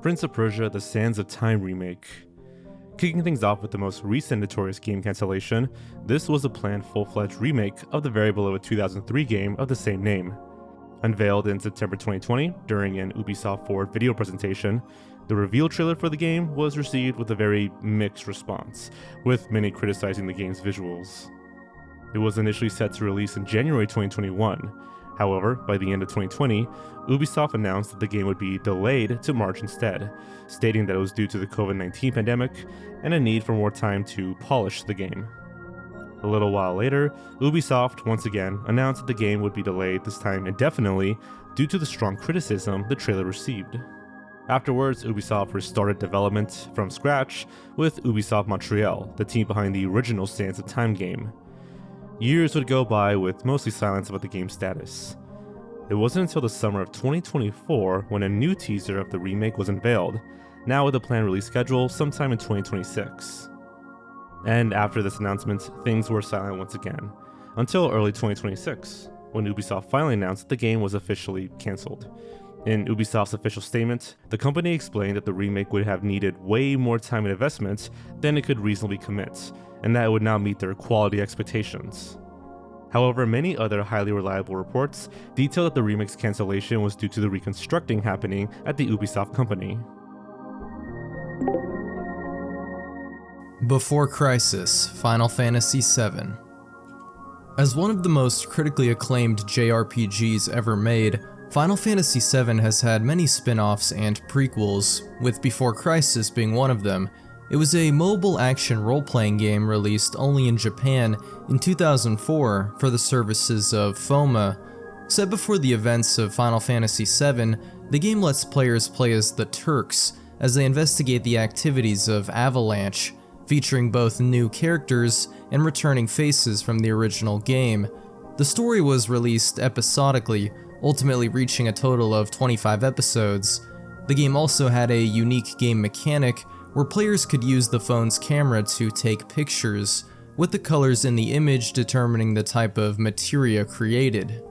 Prince of Persia: The Sands of Time remake. Kicking things off with the most recent notorious game cancellation, this was a planned full-fledged remake of the very beloved 2003 game of the same name. Unveiled in September 2020 during an Ubisoft Forward video presentation, the reveal trailer for the game was received with a very mixed response, with many criticizing the game's visuals. It was initially set to release in January 2021. However, by the end of 2020, Ubisoft announced that the game would be delayed to March instead, stating that it was due to the COVID-19 pandemic and a need for more time to polish the game. A little while later, Ubisoft once again announced that the game would be delayed, this time indefinitely, due to the strong criticism the trailer received. Afterwards, Ubisoft restarted development from scratch with Ubisoft Montreal, the team behind the original Sands of Time game. Years would go by with mostly silence about the game's status. It wasn't until the summer of 2024 when a new teaser of the remake was unveiled, now with a planned release schedule sometime in 2026. And after this announcement, things were silent once again, until early 2026, when Ubisoft finally announced that the game was officially cancelled. In Ubisoft's official statement, the company explained that the remake would have needed way more time and investment than it could reasonably commit, and that it would not meet their quality expectations. However, many other highly reliable reports detail that the remake's cancellation was due to the reconstructing happening at the Ubisoft company. Before Crisis: Final Fantasy VII. As one of the most critically acclaimed JRPGs ever made, Final Fantasy VII has had many spin-offs and prequels, with Before Crisis being one of them. It was a mobile action role-playing game released only in Japan in 2004 for the services of FOMA. Set before the events of Final Fantasy VII, the game lets players play as the Turks as they investigate the activities of Avalanche, featuring both new characters and returning faces from the original game. The story was released episodically, ultimately reaching a total of 25 episodes. The game also had a unique game mechanic where players could use the phone's camera to take pictures, with the colors in the image determining the type of materia created.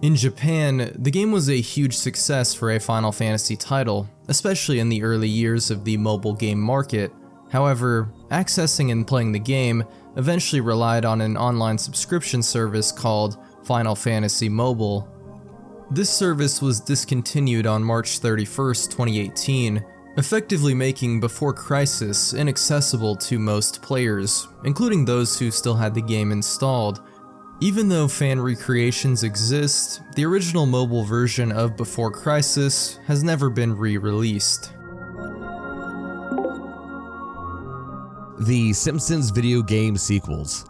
In Japan, the game was a huge success for a Final Fantasy title, especially in the early years of the mobile game market. However, accessing and playing the game eventually relied on an online subscription service called Final Fantasy Mobile. This service was discontinued on March 31st, 2018, effectively making Before Crisis inaccessible to most players, including those who still had the game installed. Even though fan recreations exist, the original mobile version of Before Crisis has never been re-released. The Simpsons video game sequels.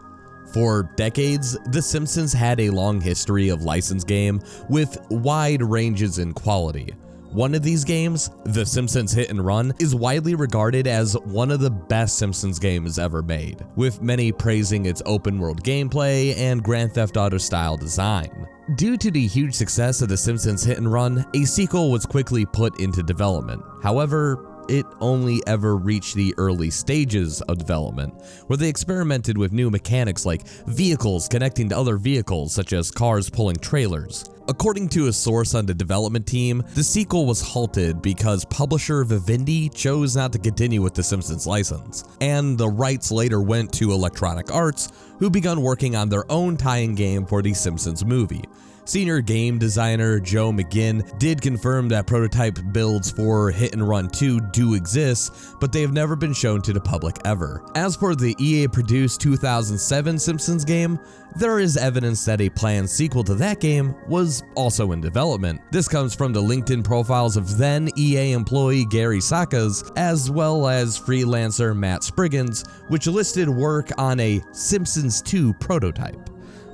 For decades, The Simpsons had a long history of licensed game with wide ranges in quality. One of these games, The Simpsons Hit and Run, is widely regarded as one of the best Simpsons games ever made, with many praising its open-world gameplay and Grand Theft Auto-style design. Due to the huge success of The Simpsons Hit and Run, a sequel was quickly put into development. However, it only ever reached the early stages of development, where they experimented with new mechanics like vehicles connecting to other vehicles, such as cars pulling trailers. According to a source on the development team, the sequel was halted because publisher Vivendi chose not to continue with the Simpsons license, and the rights later went to Electronic Arts, who began working on their own tie-in game for the Simpsons movie. Senior game designer Joe McGinn did confirm that prototype builds for Hit and Run 2 do exist, but they have never been shown to the public ever. As for the EA-produced 2007 Simpsons game, there is evidence that a planned sequel to that game was also in development. This comes from the LinkedIn profiles of then EA employee Gary Sakas, as well as freelancer Matt Spriggans, which listed work on a Simpsons 2 prototype.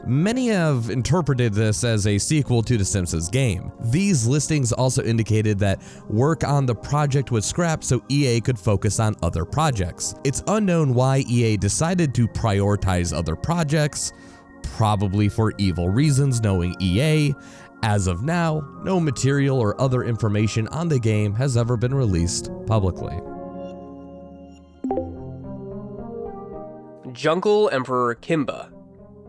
Many have interpreted this as a sequel to the Simpsons game. These listings also indicated that work on the project was scrapped so EA could focus on other projects. It's unknown why EA decided to prioritize other projects, probably for evil reasons knowing EA. As of now, no material or other information on the game has ever been released publicly. Jungle Emperor Kimba.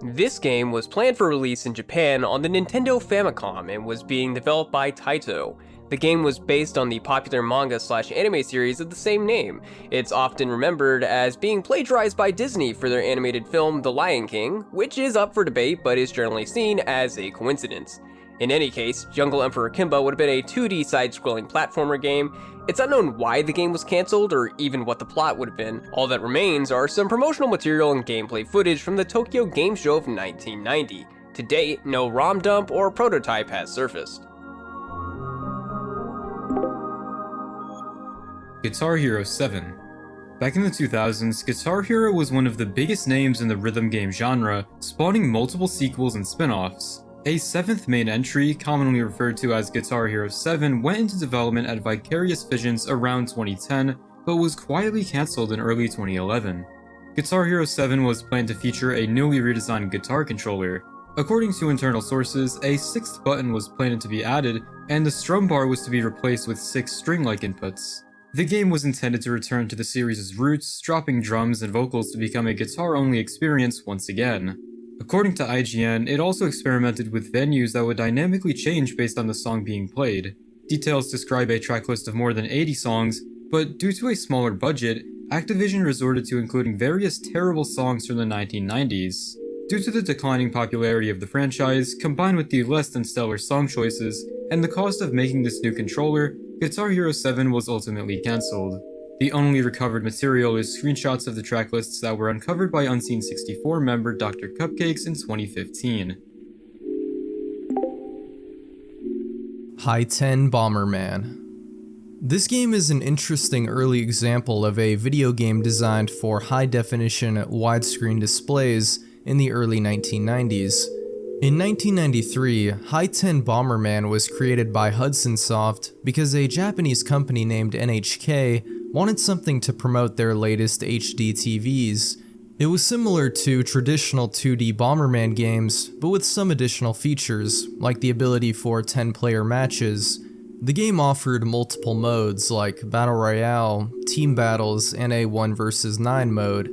This game was planned for release in Japan on the Nintendo Famicom and was being developed by Taito. The game was based on the popular manga/anime series of the same name. It's often remembered as being plagiarized by Disney for their animated film The Lion King, which is up for debate but is generally seen as a coincidence. In any case, Jungle Emperor Kimba would have been a 2D side-scrolling platformer game. It's unknown why the game was cancelled or even what the plot would have been. All that remains are some promotional material and gameplay footage from the Tokyo Game Show of 1990. To date, no ROM dump or prototype has surfaced. Guitar Hero 7. Back in the 2000s, Guitar Hero was one of the biggest names in the rhythm game genre, spawning multiple sequels and spin-offs. A seventh main entry, commonly referred to as Guitar Hero 7, went into development at Vicarious Visions around 2010, but was quietly cancelled in early 2011. Guitar Hero 7 was planned to feature a newly redesigned guitar controller. According to internal sources, a sixth button was planned to be added, and the strum bar was to be replaced with 6 string-like inputs. The game was intended to return to the series' roots, dropping drums and vocals to become a guitar-only experience once again. According to IGN, it also experimented with venues that would dynamically change based on the song being played. Details describe a tracklist of more than 80 songs, but due to a smaller budget, Activision resorted to including various terrible songs from the 1990s. Due to the declining popularity of the franchise, combined with the less than stellar song choices, and the cost of making this new controller, Guitar Hero 7 was ultimately cancelled. The only recovered material is screenshots of the tracklists that were uncovered by Unseen 64 member Dr. Cupcakes in 2015. Hi-10 Bomberman. This game is an interesting early example of a video game designed for high-definition widescreen displays in the early 1990s. In 1993, Hi-10 Bomberman was created by Hudson Soft because a Japanese company named NHK wanted something to promote their latest HD TVs. It was similar to traditional 2D Bomberman games, but with some additional features, like the ability for 10-player matches. The game offered multiple modes like Battle Royale, Team Battles, and a 1 vs 9 mode.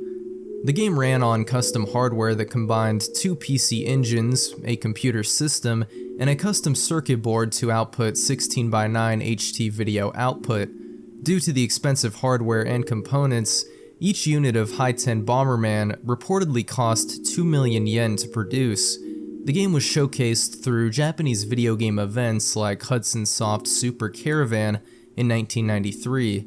The game ran on custom hardware that combined 2 PC engines, a computer system, and a custom circuit board to output 16:9 HT video output. Due to the expensive hardware and components, each unit of Hi-10 Bomberman reportedly cost 2 million yen to produce. The game was showcased through Japanese video game events like Hudson Soft Super Caravan in 1993.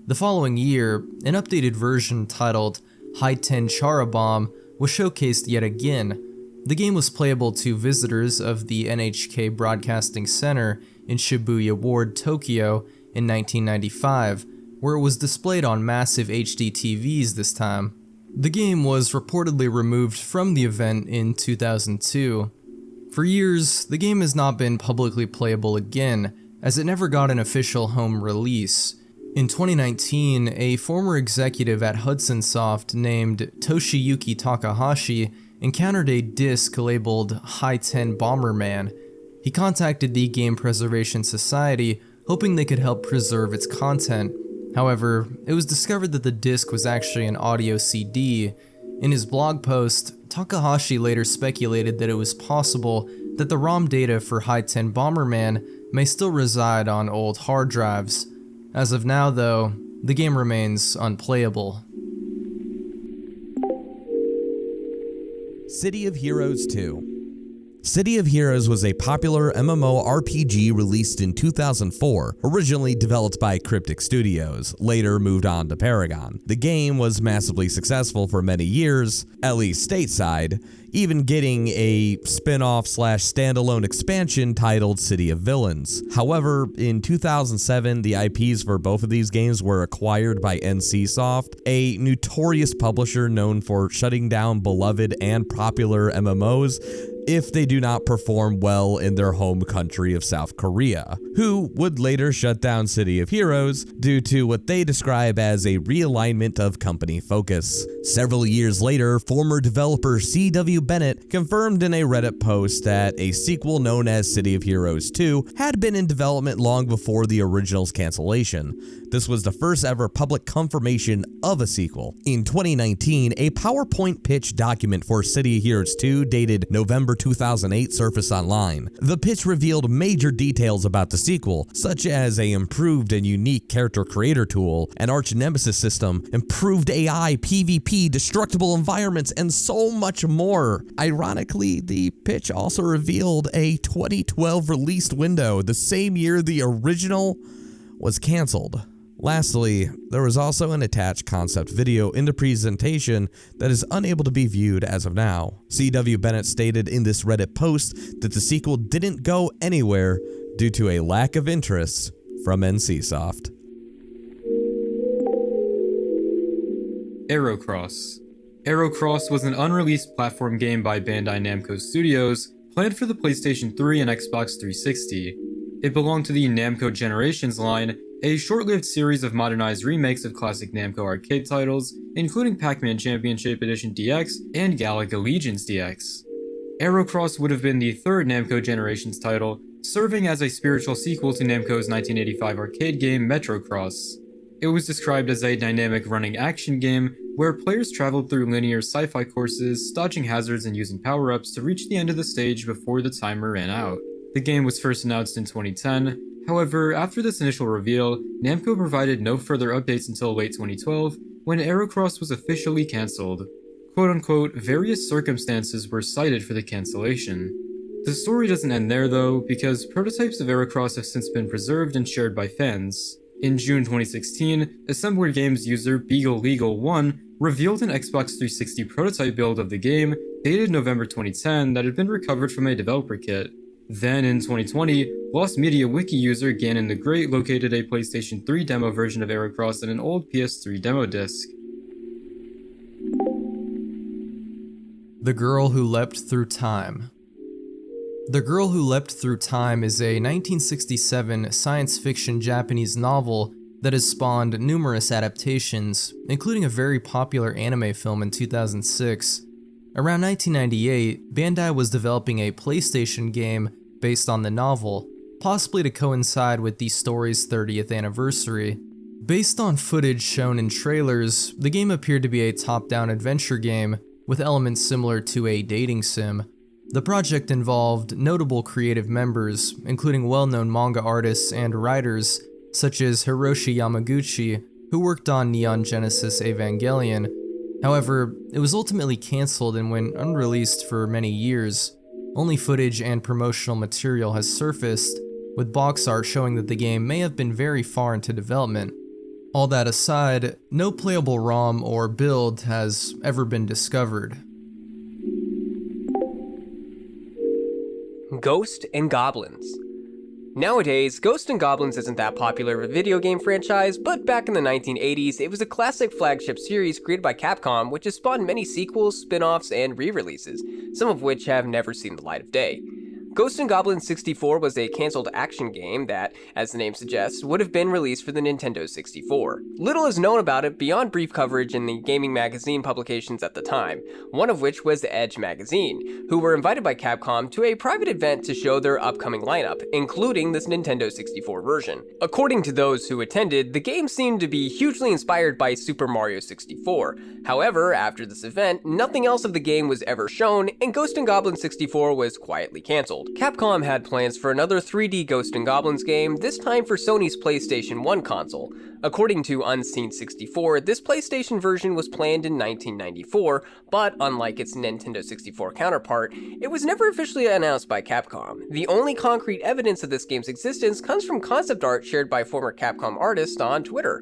The following year, an updated version titled Hi-10 Charabomb was showcased yet again. The game was playable to visitors of the NHK Broadcasting Center in Shibuya Ward, Tokyo in 1995, where it was displayed on massive HD TVs this time. The game was reportedly removed from the event in 2002. For years, the game has not been publicly playable again, as it never got an official home release. In 2019, a former executive at Hudson Soft named Toshiyuki Takahashi encountered a disc labeled Hi-10 Bomberman. He contacted the Game Preservation Society, hoping they could help preserve its content. However, it was discovered that the disc was actually an audio CD. In his blog post, Takahashi later speculated that it was possible that the ROM data for Hi-10 Bomberman may still reside on old hard drives. As of now, though, the game remains unplayable. City of Heroes 2. City of Heroes was a popular MMORPG released in 2004, originally developed by Cryptic Studios, later moved on to Paragon. The game was massively successful for many years, at least stateside, even getting a spin-off/standalone expansion titled City of Villains. However, in 2007, the IPs for both of these games were acquired by NCSoft, a notorious publisher known for shutting down beloved and popular MMOs if they do not perform well in their home country of South Korea, who would later shut down City of Heroes due to what they describe as a realignment of company focus. Several years later, former developer CW Bennett confirmed in a Reddit post that a sequel known as City of Heroes 2 had been in development long before the original's cancellation. This was the first ever public confirmation of a sequel. In 2019, a PowerPoint pitch document for City of Heroes 2 dated November 2008 surfaced online. The pitch revealed major details about the sequel, such as an improved and unique character creator tool, an arch nemesis system, improved AI, PvP, destructible environments, and so much more. Ironically, the pitch also revealed a 2012 release window, the same year the original was cancelled. Lastly, there was also an attached concept video in the presentation that is unable to be viewed as of now. CW Bennett stated in this Reddit post that the sequel didn't go anywhere due to a lack of interest from NCSoft. Aerocross. Aerocross was an unreleased platform game by Bandai Namco Studios, planned for the PlayStation 3 and Xbox 360. It belonged to the Namco Generations line, a short-lived series of modernized remakes of classic Namco arcade titles, including Pac-Man Championship Edition DX and Galaga Legions DX. Aerocross would have been the third Namco Generations title, serving as a spiritual sequel to Namco's 1985 arcade game Metrocross. It was described as a dynamic running action game where players traveled through linear sci-fi courses, dodging hazards and using power-ups to reach the end of the stage before the timer ran out. The game was first announced in 2010. However, after this initial reveal, Namco provided no further updates until late 2012, when Aerocross was officially cancelled. Quote-unquote, various circumstances were cited for the cancellation. The story doesn't end there though, because prototypes of Aerocross have since been preserved and shared by fans. In June 2016, Assembler Games user BeagleLegal1 revealed an Xbox 360 prototype build of the game, dated November 2010, that had been recovered from a developer kit. Then in 2020, Lost Media Wiki user Ganon the Great located a PlayStation 3 demo version of Aerocross in an old PS3 demo disc. The Girl Who Leapt Through Time. The Girl Who Leapt Through Time is a 1967 science fiction Japanese novel that has spawned numerous adaptations, including a very popular anime film in 2006. Around 1998, Bandai was developing a PlayStation game based on the novel, possibly to coincide with the story's 30th anniversary. Based on footage shown in trailers, the game appeared to be a top-down adventure game with elements similar to a dating sim. The project involved notable creative members, including well-known manga artists and writers such as Hiroshi Yamaguchi, who worked on Neon Genesis Evangelion. However, it was ultimately cancelled and went unreleased for many years. Only footage and promotional material has surfaced, with box art showing that the game may have been very far into development. All that aside, no playable ROM or build has ever been discovered. Ghost and Goblins. Nowadays, Ghost and Goblins isn't that popular of a video game franchise, but back in the 1980s, it was a classic flagship series created by Capcom, which has spawned many sequels, spin-offs, and re-releases, some of which have never seen the light of day. Ghost and Goblins 64 was a cancelled action game that, as the name suggests, would have been released for the Nintendo 64. Little is known about it beyond brief coverage in the gaming magazine publications at the time, one of which was Edge magazine, who were invited by Capcom to a private event to show their upcoming lineup, including this Nintendo 64 version. According to those who attended, the game seemed to be hugely inspired by Super Mario 64. However, after this event, nothing else of the game was ever shown, and Ghost and Goblins 64 was quietly cancelled. Capcom had plans for another 3D Ghost and Goblins game, this time for Sony's PlayStation 1 console. According to Unseen64, this PlayStation version was planned in 1994, but unlike its Nintendo 64 counterpart, it was never officially announced by Capcom. The only concrete evidence of this game's existence comes from concept art shared by former Capcom artists on Twitter.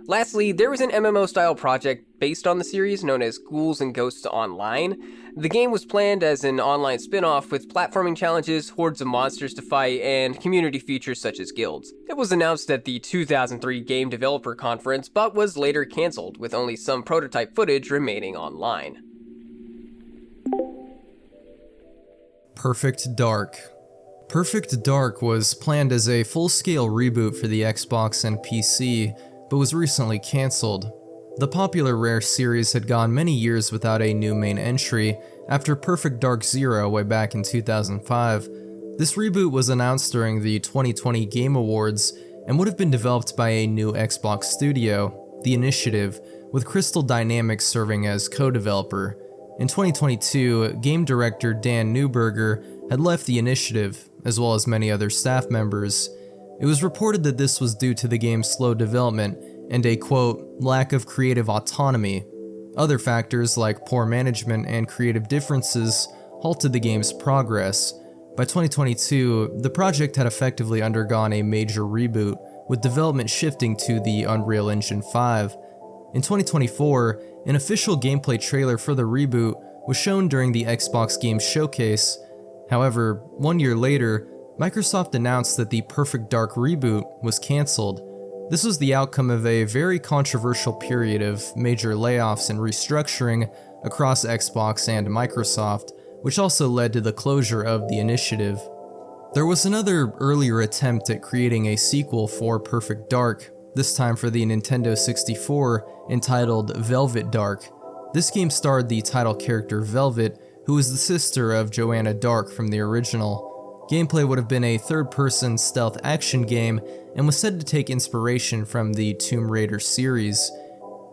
Lastly, there was an MMO-style project based on the series known as Ghouls and Ghosts Online. The game was planned as an online spin-off with platforming challenges, hordes of monsters to fight, and community features such as guilds. It was announced at the 2003 Game Developer Conference, but was later cancelled, with only some prototype footage remaining online. Perfect Dark. Perfect Dark was planned as a full-scale reboot for the Xbox and PC, but was recently cancelled. The popular Rare series had gone many years without a new main entry after Perfect Dark Zero way back in 2005. This reboot was announced during the 2020 Game Awards and would have been developed by a new Xbox studio, The Initiative, with Crystal Dynamics serving as co-developer. In 2022, game director Dan Neuberger had left The Initiative, as well as many other staff members. It was reported that this was due to the game's slow development and a, quote, lack of creative autonomy. Other factors like poor management and creative differences halted the game's progress. By 2022, the project had effectively undergone a major reboot, with development shifting to the Unreal Engine 5. In 2024, an official gameplay trailer for the reboot was shown during the Xbox Game Showcase. However, 1 year later, Microsoft announced that the Perfect Dark reboot was cancelled. This was the outcome of a very controversial period of major layoffs and restructuring across Xbox and Microsoft, which also led to the closure of The Initiative. There was another earlier attempt at creating a sequel for Perfect Dark, this time for the Nintendo 64, entitled Velvet Dark. This game starred the title character Velvet, who was the sister of Joanna Dark from the original. Gameplay would have been a third-person stealth action game and was said to take inspiration from the Tomb Raider series.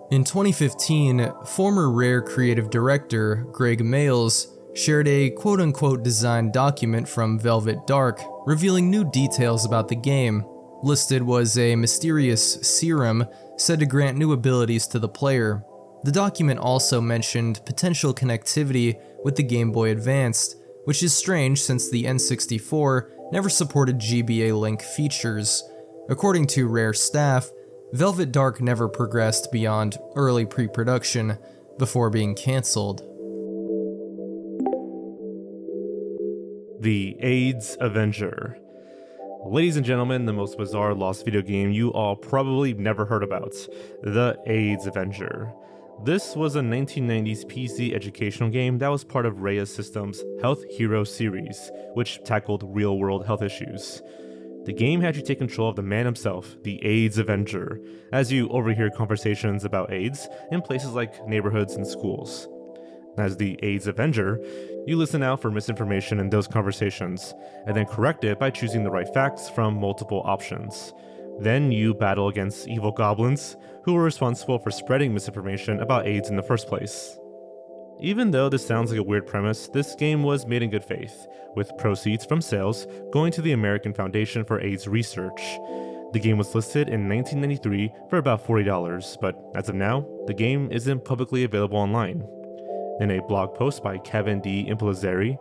In 2015, former Rare creative director Greg Mayles shared a quote-unquote design document from Velvet Dark, revealing new details about the game. Listed was a mysterious serum said to grant new abilities to the player. The document also mentioned potential connectivity with the Game Boy Advance, which is strange since the N64 never supported GBA Link features. According to Rare staff, Velvet Dark never progressed beyond early pre-production before being cancelled. The AIDS Avenger. Ladies and gentlemen, the most bizarre lost video game you all probably never heard about, the AIDS Avenger. This was a 1990s PC educational game that was part of Rhea Systems' Health Hero series, which tackled real-world health issues. The game had you take control of the man himself, the AIDS Avenger, as you overhear conversations about AIDS in places like neighborhoods and schools. As the AIDS Avenger, you listen out for misinformation in those conversations, and then correct it by choosing the right facts from multiple options. Then you battle against evil goblins, who were responsible for spreading misinformation about AIDS in the first place. Even though this sounds like a weird premise, this game was made in good faith, with proceeds from sales going to the American Foundation for AIDS Research. The game was listed in 1993 for about $40, but as of now, the game isn't publicly available online. In a blog post by Kevin D. Impilazzeri,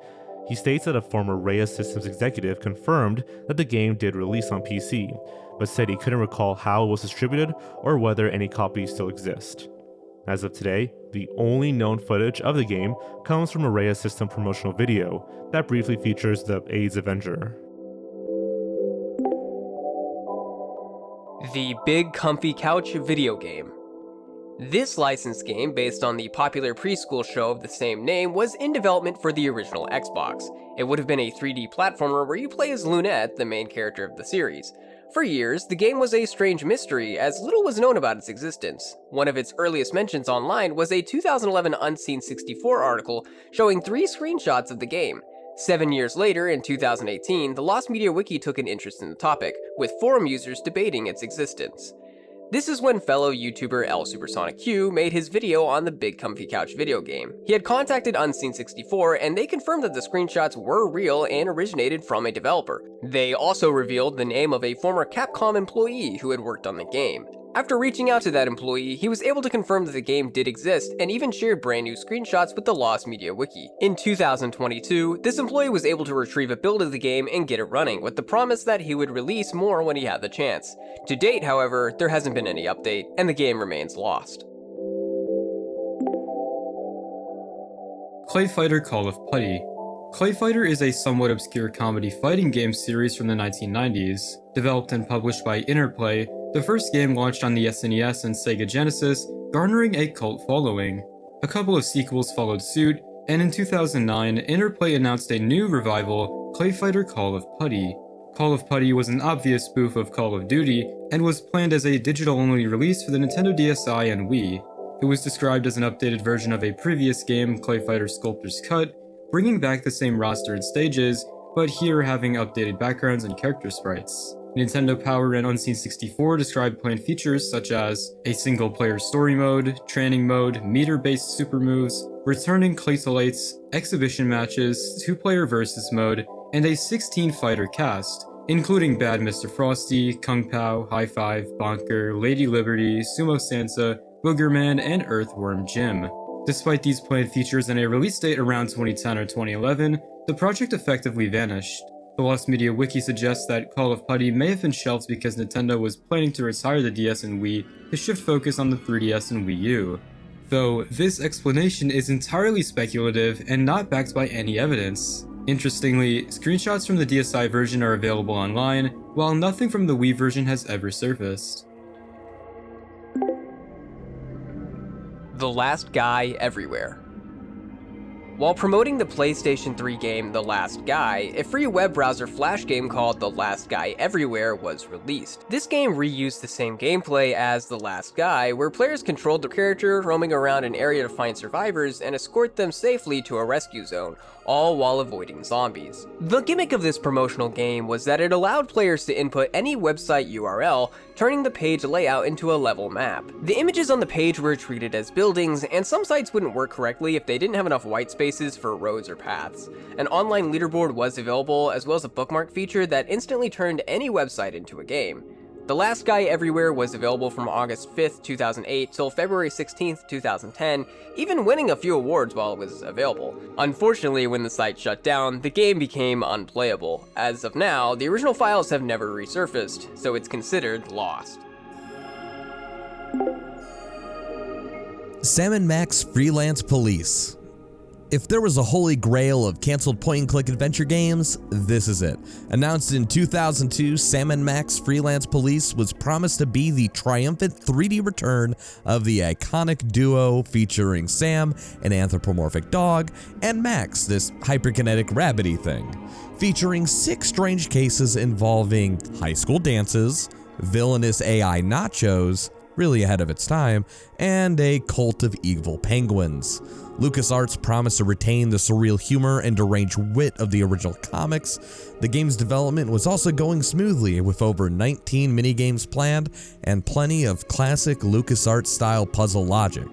he states that a former Rhea Systems executive confirmed that the game did release on PC, but said he couldn't recall how it was distributed or whether any copies still exist. As of today, the only known footage of the game comes from a Rhea System promotional video that briefly features the AIDS Avenger. The Big Comfy Couch video game. This licensed game, based on the popular preschool show of the same name, was in development for the original Xbox. It would have been a 3D platformer where you play as Lunette, the main character of the series. For years, the game was a strange mystery, as little was known about its existence. One of its earliest mentions online was a 2011 Unseen64 article showing 3 screenshots of the game. 7 years later, in 2018, the Lost Media Wiki took an interest in the topic, with forum users debating its existence. This is when fellow YouTuber LSupersonic made his video on the Big Comfy Couch video game. He had contacted Unseen64 and they confirmed that the screenshots were real and originated from a developer. They also revealed the name of a former Capcom employee who had worked on the game. After reaching out to that employee, he was able to confirm that the game did exist and even shared brand new screenshots with the Lost Media Wiki. In 2022, this employee was able to retrieve a build of the game and get it running, with the promise that he would release more when he had the chance. To date, however, there hasn't been any update, and the game remains lost. Clay Fighter Call of Putty. Clay Fighter is a somewhat obscure comedy fighting game series from the 1990s. Developed and published by Interplay, the first game launched on the SNES and Sega Genesis, garnering a cult following. A couple of sequels followed suit, and in 2009, Interplay announced a new revival, Clay Fighter Call of Putty. Call of Putty was an obvious spoof of Call of Duty, and was planned as a digital-only release for the Nintendo DSi and Wii. It was described as an updated version of a previous game, Clay Fighter Sculptor's Cut, bringing back the same roster and stages, but here having updated backgrounds and character sprites. Nintendo Power and Unseen 64 described planned features such as a single-player story mode, training mode, meter-based super moves, returning Claytolites, exhibition matches, 2-player versus mode, and a 16-fighter cast, including Bad Mr. Frosty, Kung Pao, High Five, Bonker, Lady Liberty, Sumo Sansa, Boogerman, and Earthworm Jim. Despite these planned features and a release date around 2010 or 2011, the project effectively vanished. The Lost Media Wiki suggests that Call of Putty may have been shelved because Nintendo was planning to retire the DS and Wii to shift focus on the 3DS and Wii U. Though, this explanation is entirely speculative and not backed by any evidence. Interestingly, screenshots from the DSi version are available online, while nothing from the Wii version has ever surfaced. The Last Guy Everywhere. While promoting the PlayStation 3 game The Last Guy, a free web browser flash game called The Last Guy Everywhere was released. This game reused the same gameplay as The Last Guy, where players controlled the character roaming around an area to find survivors and escort them safely to a rescue zone, all while avoiding zombies. The gimmick of this promotional game was that it allowed players to input any website URL, turning the page layout into a level map. The images on the page were treated as buildings, and some sites wouldn't work correctly if they didn't have enough white spaces for roads or paths. An online leaderboard was available, as well as a bookmark feature that instantly turned any website into a game. The Last Guy Everywhere was available from August 5th, 2008 till February 16th, 2010, even winning a few awards while it was available. Unfortunately, when the site shut down, the game became unplayable. As of now, the original files have never resurfaced, so it's considered lost. Sam & Max Freelance Police. If there was a holy grail of canceled point-and-click adventure games, this is it. Announced in 2002, Sam & Max Freelance Police was promised to be the triumphant 3D return of the iconic duo featuring Sam, an anthropomorphic dog, and Max, this hyperkinetic rabbity thing. Featuring 6 strange cases involving high school dances, villainous AI nachos, really ahead of its time, and a cult of evil penguins. LucasArts promised to retain the surreal humor and deranged wit of the original comics. The game's development was also going smoothly, with over 19 minigames planned and plenty of classic LucasArts-style puzzle logic.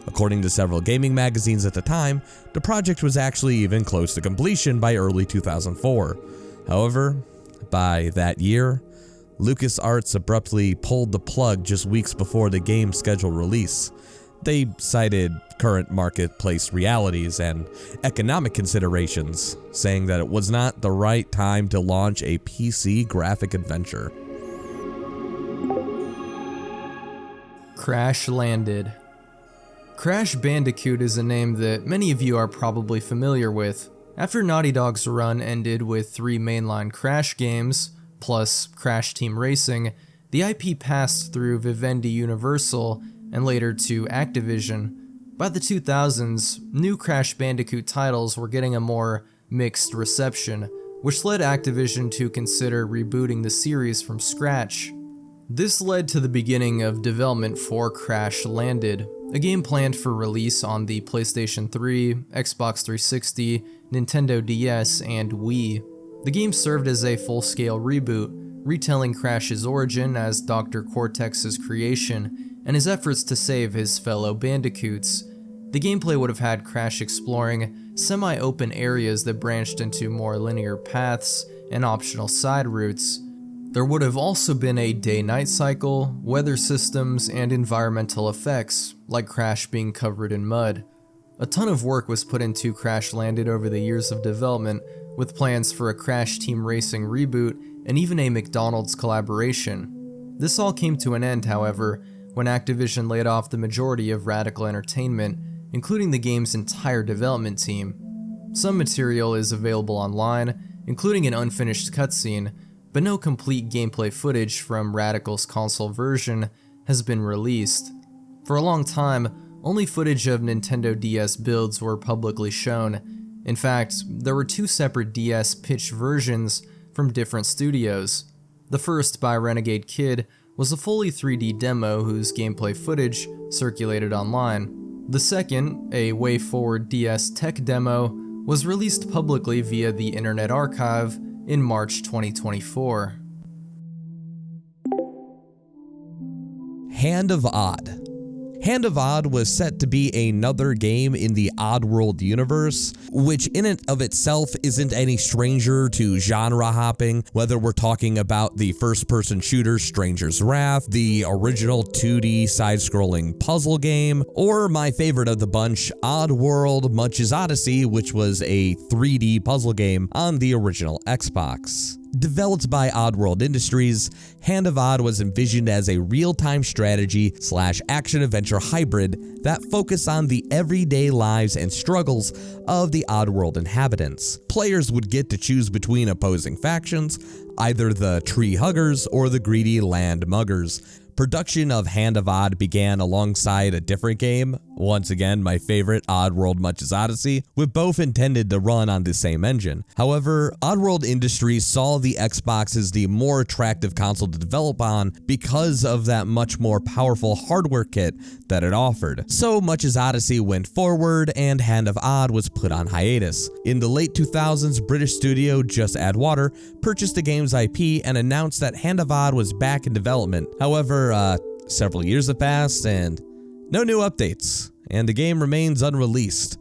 According to several gaming magazines at the time, the project was actually even close to completion by early 2004. However, by that year, LucasArts abruptly pulled the plug just weeks before the game's scheduled release. They cited current marketplace realities and economic considerations, saying that it was not the right time to launch a PC graphic adventure. Crash Landed. Crash Bandicoot is a name that many of you are probably familiar with. After Naughty Dog's run ended with 3 mainline Crash games, plus Crash Team Racing, the IP passed through Vivendi Universal and later to Activision. By the 2000s, new Crash Bandicoot titles were getting a more mixed reception, which led Activision to consider rebooting the series from scratch. This led to the beginning of development for Crash Landed, a game planned for release on the PlayStation 3, Xbox 360, Nintendo DS, and Wii. The game served as a full-scale reboot, retelling Crash's origin as Dr. Cortex's creation and his efforts to save his fellow bandicoots. The gameplay would have had Crash exploring semi-open areas that branched into more linear paths and optional side routes. There would have also been a day-night cycle, weather systems, and environmental effects, like Crash being covered in mud. A ton of work was put into Crash Landed over the years of development, with plans for a Crash Team Racing reboot and even a McDonald's collaboration. This all came to an end, however, when Activision laid off the majority of Radical Entertainment, including the game's entire development team. Some material is available online, including an unfinished cutscene, but no complete gameplay footage from Radical's console version has been released. For a long time, only footage of Nintendo DS builds were publicly shown. In fact, there were 2 separate DS pitch versions from different studios. The first, by Renegade Kid, was a fully 3D demo whose gameplay footage circulated online. The second, a WayForward DS tech demo, was released publicly via the Internet Archive in March 2024. Hand of Odd. Hand of Odd was set to be another game in the Oddworld universe, which in and of itself isn't any stranger to genre hopping, whether we're talking about the first-person shooter Stranger's Wrath, the original 2D side-scrolling puzzle game, or my favorite of the bunch, Oddworld Munch's Odyssey, which was a 3D puzzle game on the original Xbox. Developed by Oddworld Industries, Hand of Odd was envisioned as a real-time strategy / action-adventure hybrid that focused on the everyday lives and struggles of the Oddworld inhabitants. Players would get to choose between opposing factions, either the Tree Huggers or the Greedy Land Muggers. Production of Hand of Odd began alongside a different game, once again my favorite, Oddworld Munch's Odyssey, with both intended to run on the same engine. However, Oddworld Industries saw the Xbox as the more attractive console to develop on because of that much more powerful hardware kit that it offered. So Munch's Odyssey went forward and Hand of Odd was put on hiatus. In the late 2000s, British studio Just Add Water purchased the game's IP and announced that Hand of Odd was back in development. However, several years have passed and no new updates, and the game remains unreleased.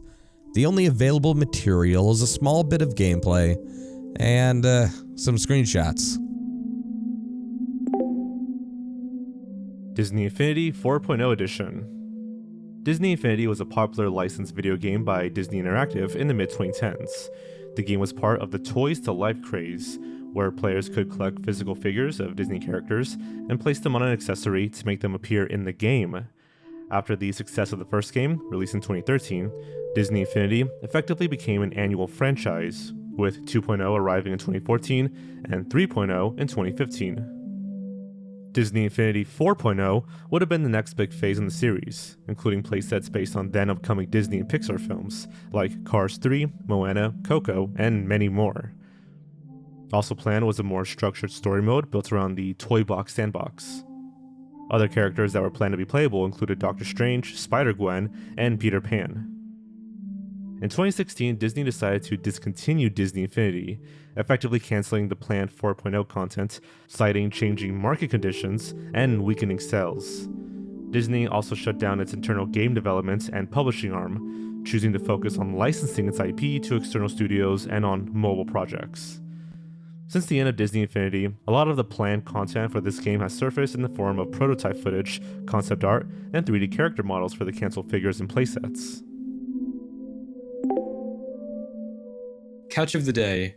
The only available material is a small bit of gameplay and some screenshots. Disney Infinity 4.0 Edition. Disney Infinity was a popular licensed video game by Disney Interactive in the mid-2010s. The game was part of the Toys to Life craze, where players could collect physical figures of Disney characters and place them on an accessory to make them appear in the game. After the success of the first game, released in 2013, Disney Infinity effectively became an annual franchise, with 2.0 arriving in 2014 and 3.0 in 2015. Disney Infinity 4.0 would have been the next big phase in the series, including playsets based on then upcoming Disney and Pixar films, like Cars 3, Moana, Coco, and many more. Also planned was a more structured story mode built around the Toy Box sandbox. Other characters that were planned to be playable included Doctor Strange, Spider-Gwen, and Peter Pan. In 2016, Disney decided to discontinue Disney Infinity, effectively canceling the planned 4.0 content, citing changing market conditions and weakening sales. Disney also shut down its internal game development and publishing arm, choosing to focus on licensing its IP to external studios and on mobile projects. Since the end of Disney Infinity, a lot of the planned content for this game has surfaced in the form of prototype footage, concept art, and 3D character models for the canceled figures and playsets. Catch of the Day.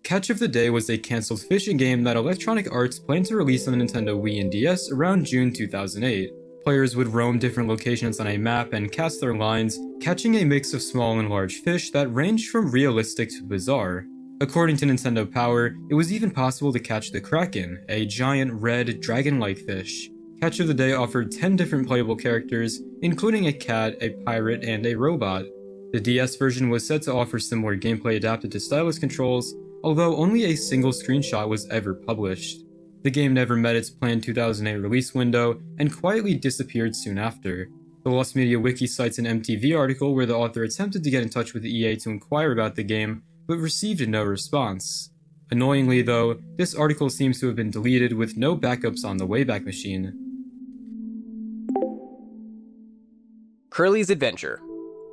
Catch of the Day was a cancelled fishing game that Electronic Arts planned to release on the Nintendo Wii and DS around June 2008. Players would roam different locations on a map and cast their lines, catching a mix of small and large fish that ranged from realistic to bizarre. According to Nintendo Power, it was even possible to catch the Kraken, a giant red dragon-like fish. Catch of the Day offered 10 different playable characters, including a cat, a pirate, and a robot. The DS version was said to offer similar gameplay adapted to stylus controls, although only a single screenshot was ever published. The game never met its planned 2008 release window and quietly disappeared soon after. The Lost Media Wiki cites an MTV article where the author attempted to get in touch with EA to inquire about the game, but received no response. Annoyingly though, this article seems to have been deleted with no backups on the Wayback Machine. Curly's Adventure.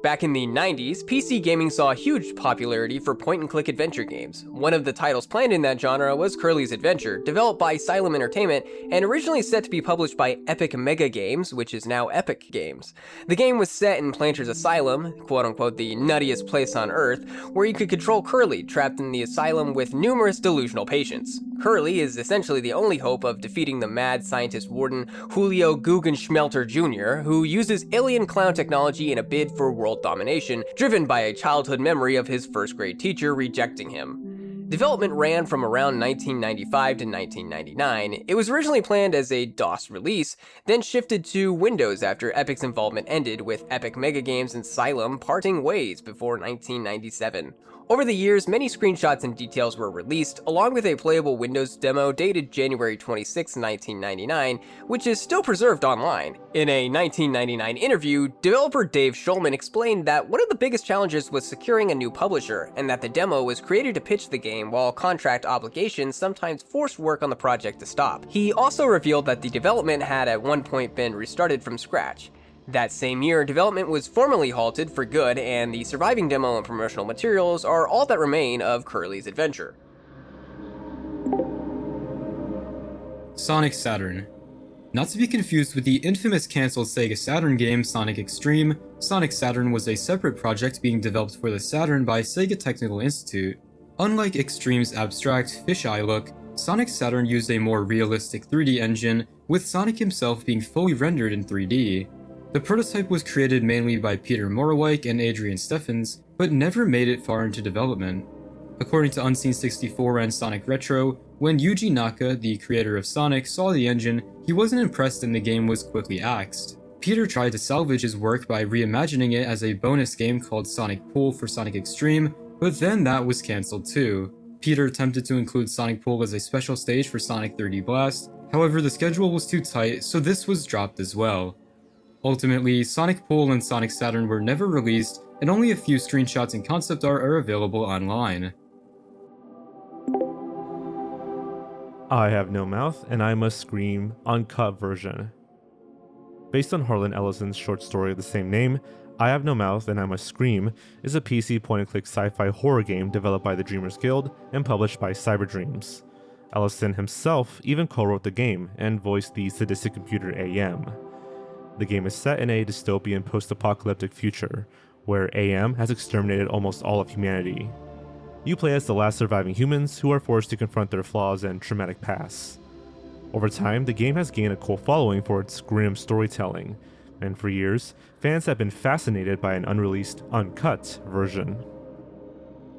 Back in the 90s, PC gaming saw huge popularity for point-and-click adventure games. One of the titles planned in that genre was Curly's Adventure, developed by Asylum Entertainment and originally set to be published by Epic Mega Games, which is now Epic Games. The game was set in Planter's Asylum, quote-unquote the nuttiest place on Earth, where you could control Curly, trapped in the asylum with numerous delusional patients. Curly is essentially the only hope of defeating the mad scientist warden Julio Guggenschmelter Jr., who uses alien clown technology in a bid for world domination, driven by a childhood memory of his first grade teacher rejecting him. Development ran from around 1995 to 1999. It was originally planned as a DOS release, then shifted to Windows after Epic's involvement ended, with Epic Mega Games and Asylum parting ways before 1997. Over the years, many screenshots and details were released, along with a playable Windows demo dated January 26, 1999, which is still preserved online. In a 1999 interview, developer Dave Schulman explained that one of the biggest challenges was securing a new publisher, and that the demo was created to pitch the game while contract obligations sometimes forced work on the project to stop. He also revealed that the development had at one point been restarted from scratch. That same year, development was formally halted for good, and the surviving demo and promotional materials are all that remain of Curly's adventure. Sonic Saturn. Not to be confused with the infamous cancelled Sega Saturn game Sonic Extreme, Sonic Saturn was a separate project being developed for the Saturn by Sega Technical Institute. Unlike Extreme's abstract, fisheye look, Sonic Saturn used a more realistic 3D engine, with Sonic himself being fully rendered in 3D. The prototype was created mainly by Peter Morawijk and Adrian Steffens, but never made it far into development. According to Unseen64 and Sonic Retro, when Yuji Naka, the creator of Sonic, saw the engine, he wasn't impressed and the game was quickly axed. Peter tried to salvage his work by reimagining it as a bonus game called Sonic Pool for Sonic Extreme, but then that was cancelled too. Peter attempted to include Sonic Pool as a special stage for Sonic 3D Blast, however the schedule was too tight, so this was dropped as well. Ultimately, Sonic Pool and Sonic Saturn were never released, and only a few screenshots and concept art are available online. I Have No Mouth and I Must Scream uncut version. Based on Harlan Ellison's short story of the same name, I Have No Mouth and I Must Scream is a PC point-and-click sci-fi horror game developed by the Dreamers Guild and published by Cyberdreams. Ellison himself even co-wrote the game and voiced the sadistic computer AM. The game is set in a dystopian post-apocalyptic future, where AM has exterminated almost all of humanity. You play as the last surviving humans who are forced to confront their flaws and traumatic pasts. Over time, the game has gained a cult following for its grim storytelling, and for years, fans have been fascinated by an unreleased, uncut version.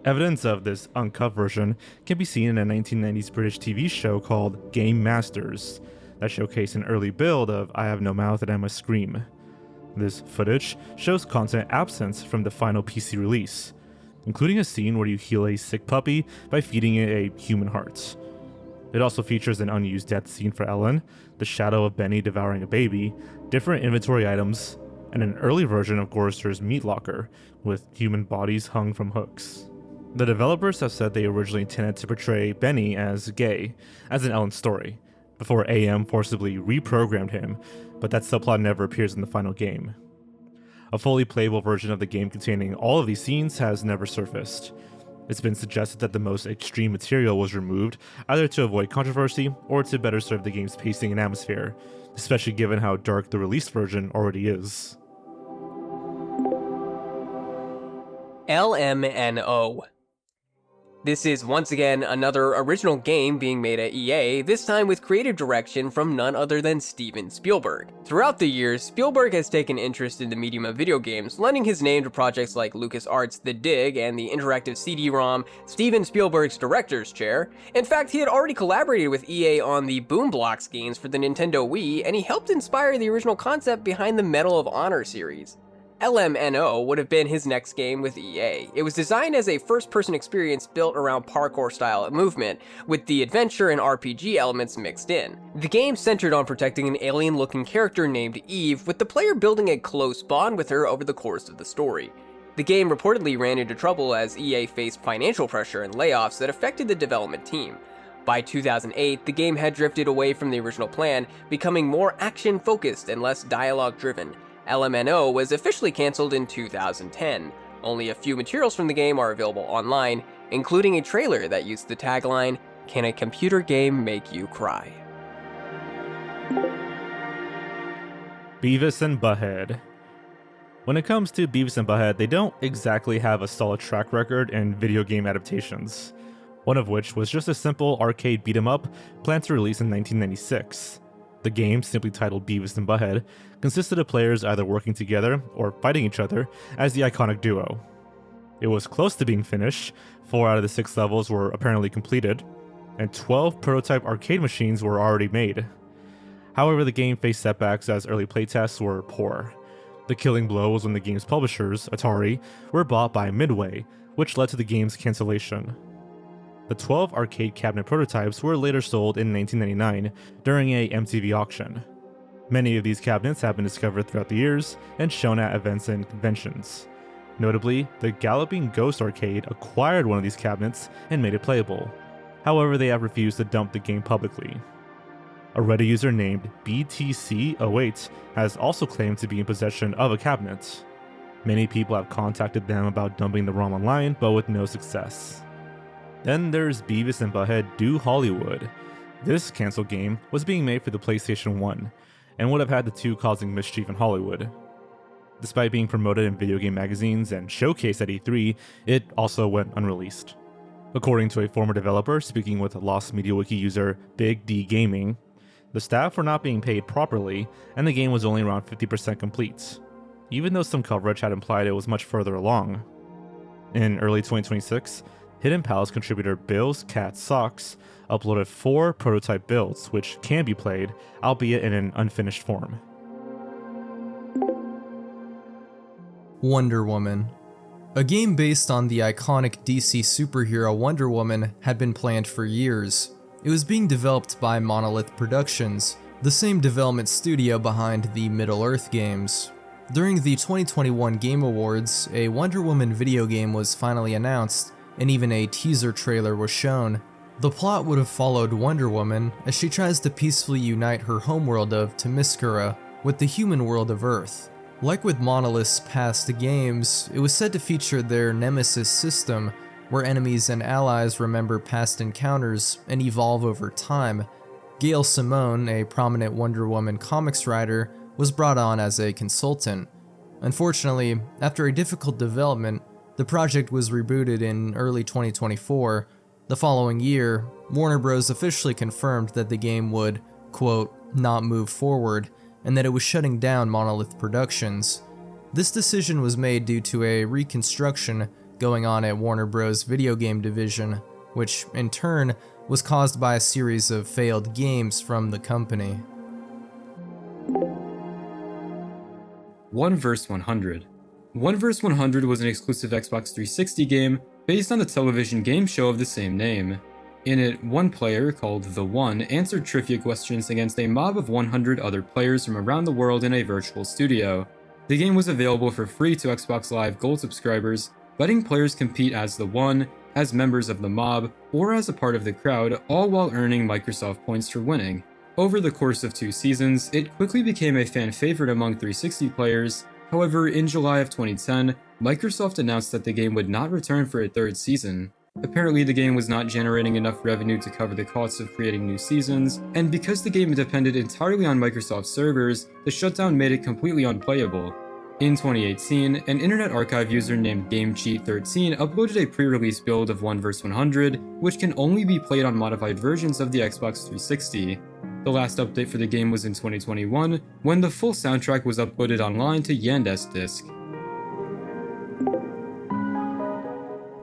Evidence of this uncut version can be seen in a 1990s British TV show called Game Masters, that showcased an early build of I Have No Mouth and I Must Scream. This footage shows content absent from the final PC release, including a scene where you heal a sick puppy by feeding it a human heart. It also features an unused death scene for Ellen, the shadow of Benny devouring a baby, different inventory items, and an early version of Gorrister's meat locker, with human bodies hung from hooks. The developers have said they originally intended to portray Benny as gay, as in Ellen's story, before AM forcibly reprogrammed him, but that subplot never appears in the final game. A fully playable version of the game containing all of these scenes has never surfaced. It's been suggested that the most extreme material was removed, either to avoid controversy or to better serve the game's pacing and atmosphere, especially given how dark the released version already is. LMNO. This is once again another original game being made at EA, this time with creative direction from none other than Steven Spielberg. Throughout the years, Spielberg has taken interest in the medium of video games, lending his name to projects like LucasArts' The Dig and the interactive CD-ROM Steven Spielberg's Director's Chair. In fact, he had already collaborated with EA on the Boom Blocks games for the Nintendo Wii, and he helped inspire the original concept behind the Medal of Honor series. LMNO would have been his next game with EA. It was designed as a first-person experience built around parkour-style movement, with the adventure and RPG elements mixed in. The game centered on protecting an alien-looking character named Eve, with the player building a close bond with her over the course of the story. The game reportedly ran into trouble as EA faced financial pressure and layoffs that affected the development team. By 2008, the game had drifted away from the original plan, becoming more action-focused and less dialogue-driven. LMNO was officially cancelled in 2010. Only a few materials from the game are available online, including a trailer that used the tagline, "Can a computer game make you cry?" Beavis and Butthead. When it comes to Beavis and Butthead, they don't exactly have a solid track record in video game adaptations, one of which was just a simple arcade beat-em-up planned to release in 1996. The game, simply titled Beavis and Butthead, consisted of players either working together or fighting each other as the iconic duo. It was close to being finished, 4 out of the 6 levels were apparently completed, and 12 prototype arcade machines were already made. However, the game faced setbacks as early playtests were poor. The killing blow was when the game's publishers, Atari, were bought by Midway, which led to the game's cancellation. The 12 arcade cabinet prototypes were later sold in 1999 during a MTV auction. Many of these cabinets have been discovered throughout the years and shown at events and conventions. Notably, the Galloping Ghost Arcade acquired one of these cabinets and made it playable. However, they have refused to dump the game publicly. A Reddit user named BTC08 has also claimed to be in possession of a cabinet. Many people have contacted them about dumping the ROM online, but with no success. Then there's Beavis and Butthead Do Hollywood. This cancelled game was being made for the PlayStation 1, and would have had the two causing mischief in Hollywood. Despite being promoted in video game magazines and showcased at E3, it also went unreleased. According to a former developer speaking with Lost Media Wiki user Big D Gaming, the staff were not being paid properly, and the game was only around 50% complete, even though some coverage had implied it was much further along. In early 2026, Hidden Pals contributor Bill's Cat Socks uploaded 4 prototype builds, which can be played, albeit in an unfinished form. Wonder Woman. A game based on the iconic DC superhero Wonder Woman had been planned for years. It was being developed by Monolith Productions, the same development studio behind the Middle-earth games. During the 2021 Game Awards, a Wonder Woman video game was finally announced, and even a teaser trailer was shown. The plot would have followed Wonder Woman as she tries to peacefully unite her homeworld of Themyscira with the human world of Earth. Like with Monolith's past games, it was said to feature their Nemesis system, where enemies and allies remember past encounters and evolve over time. Gail Simone, a prominent Wonder Woman comics writer, was brought on as a consultant. Unfortunately, after a difficult development, the project was rebooted in early 2024. The following year, Warner Bros. Officially confirmed that the game would, quote, not move forward, and that it was shutting down Monolith Productions. This decision was made due to a reconstruction going on at Warner Bros. Video game division, which in turn was caused by a series of failed games from the company. 1 vs 100. 1 vs 100 was an exclusive Xbox 360 game based on the television game show of the same name. In it, one player, called The One, answered trivia questions against a mob of 100 other players from around the world in a virtual studio. The game was available for free to Xbox Live Gold subscribers, letting players compete as The One, as members of the mob, or as a part of the crowd, all while earning Microsoft points for winning. Over the course of 2 seasons, it quickly became a fan favorite among 360 players. However, in July of 2010, Microsoft announced that the game would not return for a 3rd season. Apparently, the game was not generating enough revenue to cover the costs of creating new seasons, and because the game depended entirely on Microsoft servers, the shutdown made it completely unplayable. In 2018, an Internet Archive user named GameCheat13 uploaded a pre-release build of 1 vs 100, which can only be played on modified versions of the Xbox 360. The last update for the game was in 2021, when the full soundtrack was uploaded online to Yandex Disc.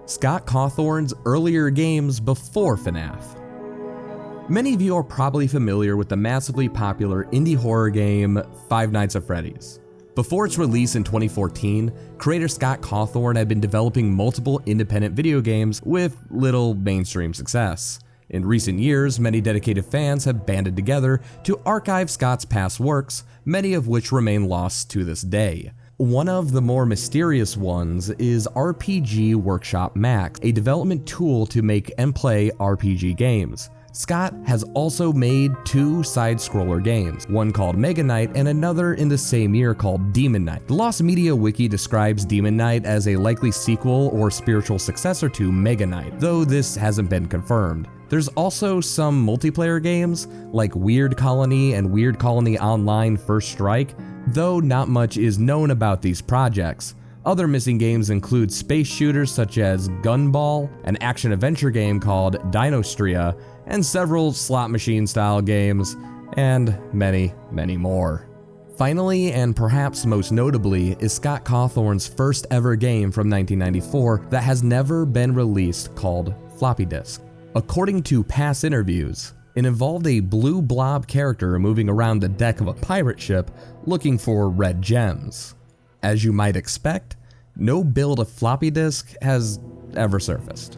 Scott Cawthorne's earlier games before FNAF. Many of you are probably familiar with the massively popular indie horror game Five Nights at Freddy's. Before its release in 2014, creator Scott Cawthorne had been developing multiple independent video games with little mainstream success. In recent years, many dedicated fans have banded together to archive Scott's past works, many of which remain lost to this day. One of the more mysterious ones is RPG Workshop Max, a development tool to make and play RPG games. Scott has also made 2 side-scroller games, one called Mega Knight and another in the same year called Demon Knight. The Lost Media Wiki describes Demon Knight as a likely sequel or spiritual successor to Mega Knight, though this hasn't been confirmed. There's also some multiplayer games, like Weird Colony and Weird Colony Online First Strike, though not much is known about these projects. Other missing games include space shooters such as Gunball, an action-adventure game called Dinostria, and several slot machine-style games, and many, many more. Finally, and perhaps most notably, is Scott Cawthorne's first ever game from 1994 that has never been released, called Floppy Disk. According to past interviews, it involved a blue blob character moving around the deck of a pirate ship looking for red gems. as you might expect, no build of floppy disk has ever surfaced.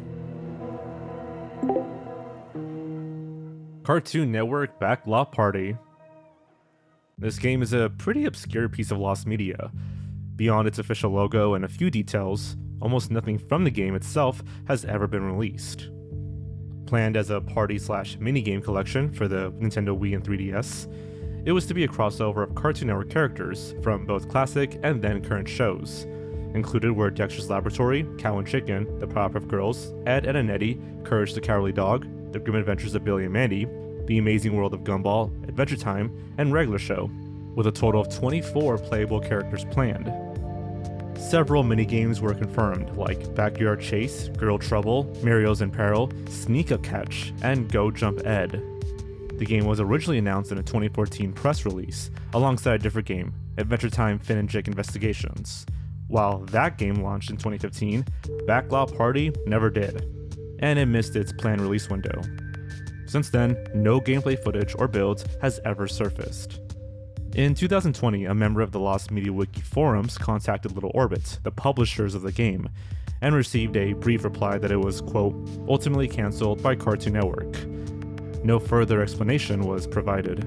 Cartoon Network Backlot Party. This game is a pretty obscure piece of lost media. Beyond its official logo and a few details, almost nothing from the game itself has ever been released. Planned as a party/minigame collection for the Nintendo Wii and 3DS, it was to be a crossover of Cartoon Network characters from both classic and then current shows. Included were Dexter's Laboratory, Cow and Chicken, The Powerpuff Girls, Ed, Ed and Eddie, Courage the Cowardly Dog, The Grim Adventures of Billy and Mandy, The Amazing World of Gumball, Adventure Time, and Regular Show, with a total of 24 playable characters planned. Several minigames were confirmed, like Backyard Chase, Girl Trouble, Mario's in Peril, Sneak a Catch, and Go Jump Ed. The game was originally announced in a 2014 press release, alongside a different game, Adventure Time Finn and Jake Investigations. While that game launched in 2015, Backlot Party never did, and it missed its planned release window. Since then, no gameplay footage or builds has ever surfaced. In 2020, a member of the Lost Media Wiki forums contacted Little Orbit, the publishers of the game, and received a brief reply that it was, quote, ultimately cancelled by Cartoon Network. No further explanation was provided.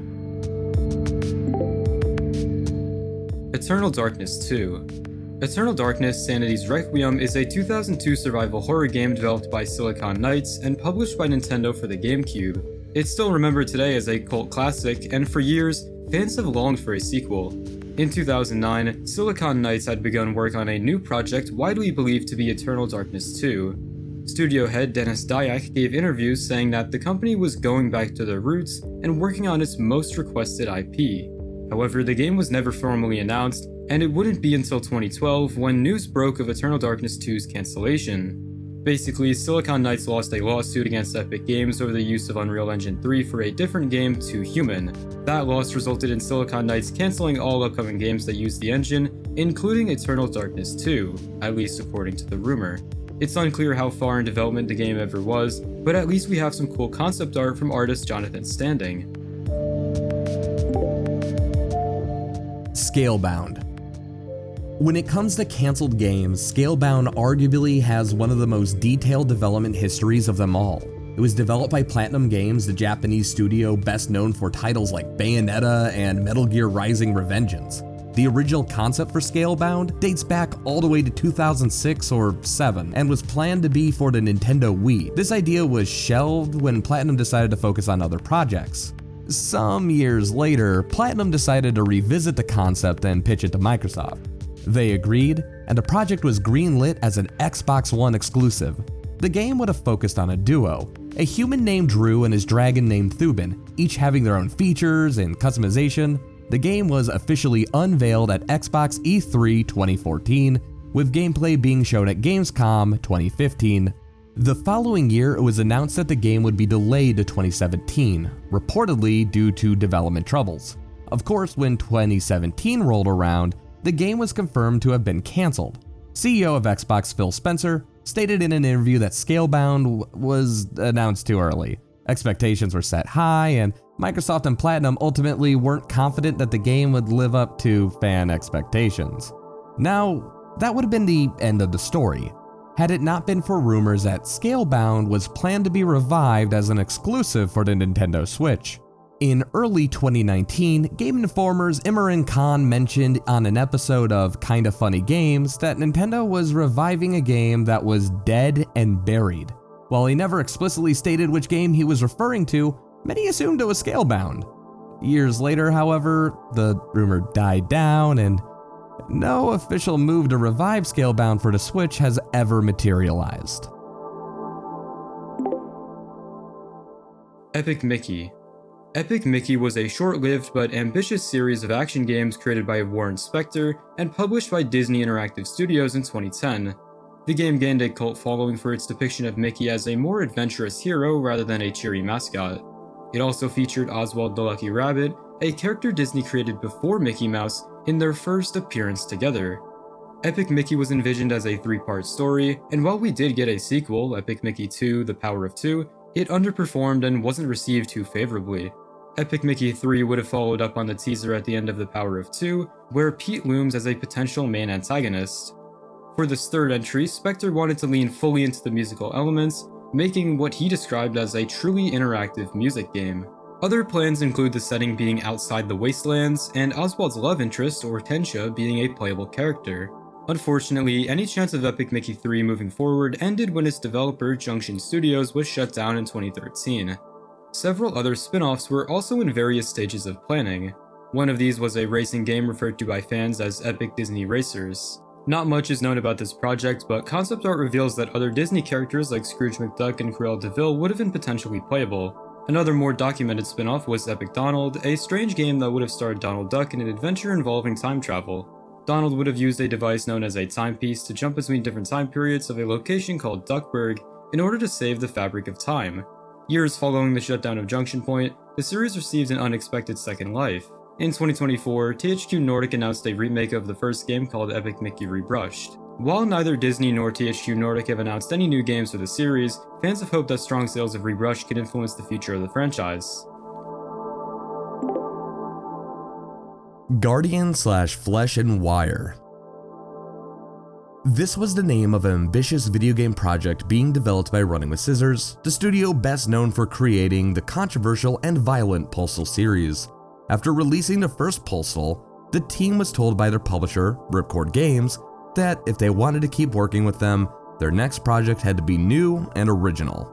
Eternal Darkness 2. Eternal Darkness: Sanity's Requiem is a 2002 survival horror game developed by Silicon Knights and published by Nintendo for the GameCube. It's still remembered today as a cult classic, and for years, fans have longed for a sequel. In 2009, Silicon Knights had begun work on a new project widely believed to be Eternal Darkness 2. Studio head Dennis Dyack gave interviews saying that the company was going back to their roots and working on its most requested IP. However, the game was never formally announced, and it wouldn't be until 2012 when news broke of Eternal Darkness 2's cancellation. Basically, Silicon Knights lost a lawsuit against Epic Games over the use of Unreal Engine 3 for a different game, 2 Human. That loss resulted in Silicon Knights cancelling all upcoming games that use the engine, including Eternal Darkness 2, at least according to the rumor. It's unclear how far in development the game ever was, but at least we have some cool concept art from artist Jonathan Standing. Scalebound. When it comes to cancelled games, Scalebound arguably has one of the most detailed development histories of them all. It was developed by Platinum Games, the Japanese studio best known for titles like Bayonetta and Metal Gear Rising: Revengeance. The original concept for Scalebound dates back all the way to 2006 or 7 and was planned to be for the Nintendo Wii. This idea was shelved when Platinum decided to focus on other projects. Some years later, Platinum decided to revisit the concept and pitch it to Microsoft. They agreed, and the project was greenlit as an Xbox One exclusive. The game would have focused on a duo, a human named Drew and his dragon named Thuban, each having their own features and customization. The game was officially unveiled at Xbox E3 2014, with gameplay being shown at Gamescom 2015. The following year, it was announced that the game would be delayed to 2017, reportedly due to development troubles. Of course, when 2017 rolled around, the game was confirmed to have been cancelled. CEO of Xbox Phil Spencer stated in an interview that Scalebound was announced too early. Expectations were set high, and Microsoft and Platinum ultimately weren't confident that the game would live up to fan expectations. Now, that would have been the end of the story, had it not been for rumors that Scalebound was planned to be revived as an exclusive for the Nintendo Switch. In early 2019, Game Informer's Imran Khan mentioned on an episode of Kinda Funny Games that Nintendo was reviving a game that was dead and buried. While he never explicitly stated which game he was referring to, many assumed it was Scalebound. Years later, however, the rumor died down and no official move to revive Scalebound for the Switch has ever materialized. Epic Mickey. Epic Mickey was a short-lived but ambitious series of action games created by Warren Spector and published by Disney Interactive Studios in 2010. The game gained a cult following for its depiction of Mickey as a more adventurous hero rather than a cheery mascot. It also featured Oswald the Lucky Rabbit, a character Disney created before Mickey Mouse, in their first appearance together. Epic Mickey was envisioned as a 3-part story, and while we did get a sequel, Epic Mickey 2: The Power of Two, it underperformed and wasn't received too favorably. Epic Mickey 3 would have followed up on the teaser at the end of The Power of Two, where Pete looms as a potential main antagonist. For this third entry, Spector wanted to lean fully into the musical elements, making what he described as a truly interactive music game. Other plans include the setting being outside the wastelands, and Oswald's love interest, Hortensia, being a playable character. Unfortunately, any chance of Epic Mickey 3 moving forward ended when its developer, Junction Studios, was shut down in 2013. Several other spin-offs were also in various stages of planning. One of these was a racing game referred to by fans as Epic Disney Racers. Not much is known about this project, but concept art reveals that other Disney characters like Scrooge McDuck and Cruella de Vil would have been potentially playable. Another more documented spin-off was Epic Donald, a strange game that would have starred Donald Duck in an adventure involving time travel. Donald would have used a device known as a timepiece to jump between different time periods of a location called Duckburg in order to save the fabric of time. Years following the shutdown of Junction Point, the series received an unexpected second life. In 2024, THQ Nordic announced a remake of the first game called Epic Mickey Rebrushed. While neither Disney nor THQ Nordic have announced any new games for the series, fans have hoped that strong sales of Rebrushed could influence the future of the franchise. Guardian/Flesh and Wire. This was the name of an ambitious video game project being developed by Running with Scissors, the studio best known for creating the controversial and violent Postal series. After releasing the first Postal, the team was told by their publisher, Ripcord Games, that if they wanted to keep working with them, their next project had to be new and original.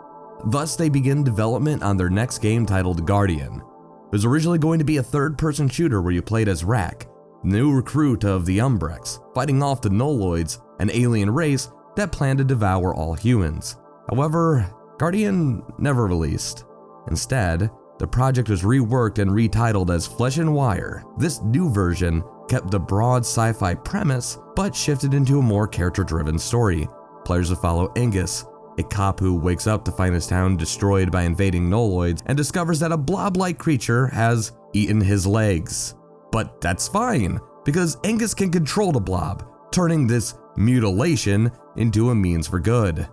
Thus, they began development on their next game titled Guardian. It was originally going to be a third-person shooter where you played as Rack, the new recruit of the Umbrex, fighting off the Noloids, an alien race that planned to devour all humans. However, Guardian never released. Instead, the project was reworked and retitled as Flesh and Wire. This new version kept the broad sci-fi premise, but shifted into a more character-driven story. Players would follow Angus, a cop who wakes up to find his town destroyed by invading Noloids and discovers that a blob-like creature has eaten his legs. But that's fine, because Angus can control the blob, turning this mutilation into a means for good.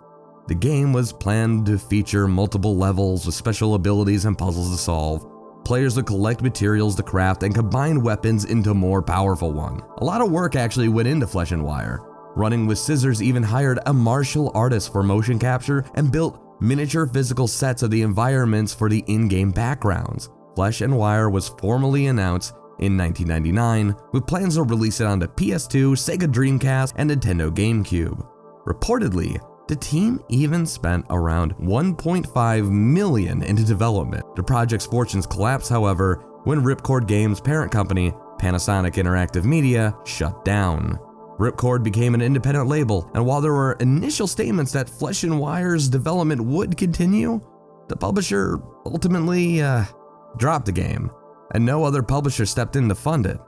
The game was planned to feature multiple levels with special abilities and puzzles to solve. Players would collect materials to craft and combine weapons into more powerful ones. A lot of work actually went into Flesh and Wire. Running with Scissors even hired a martial artist for motion capture and built miniature physical sets of the environments for the in-game backgrounds. Flesh and Wire was formally announced in 1999, with plans to release it on the PS2, Sega Dreamcast, and Nintendo GameCube. Reportedly, the team even spent around $1.5 million into development. The project's fortunes collapsed, however, when Ripcord Games' parent company, Panasonic Interactive Media, shut down. Ripcord became an independent label, and while there were initial statements that Flesh and Wire's development would continue, the publisher ultimately dropped the game, and no other publisher stepped in to fund it.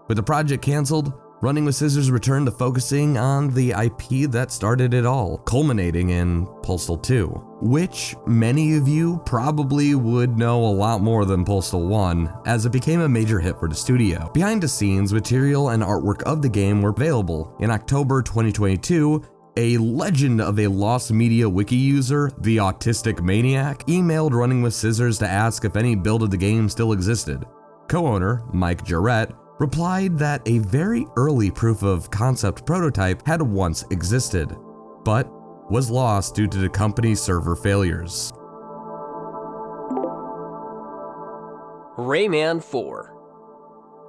With the project canceled, Running with Scissors returned to focusing on the IP that started it all, culminating in Postal 2, which many of you probably would know a lot more than Postal 1, as it became a major hit for the studio. Behind the scenes, material and artwork of the game were available. In October 2022, a legend of a lost media wiki user, the Autistic Maniac, emailed Running with Scissors to ask if any build of the game still existed. Co-owner, Mike Jarrett, replied that a very early proof of concept prototype had once existed, but was lost due to the company's server failures. Rayman 4.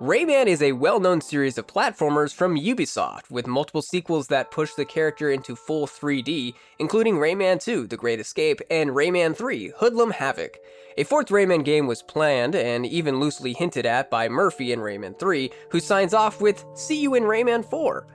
Rayman is a well-known series of platformers from Ubisoft, with multiple sequels that push the character into full 3D, including Rayman 2, The Great Escape, and Rayman 3, Hoodlum Havoc. A fourth Rayman game was planned, and even loosely hinted at by Murphy in Rayman 3, who signs off with, "See you in Rayman 4."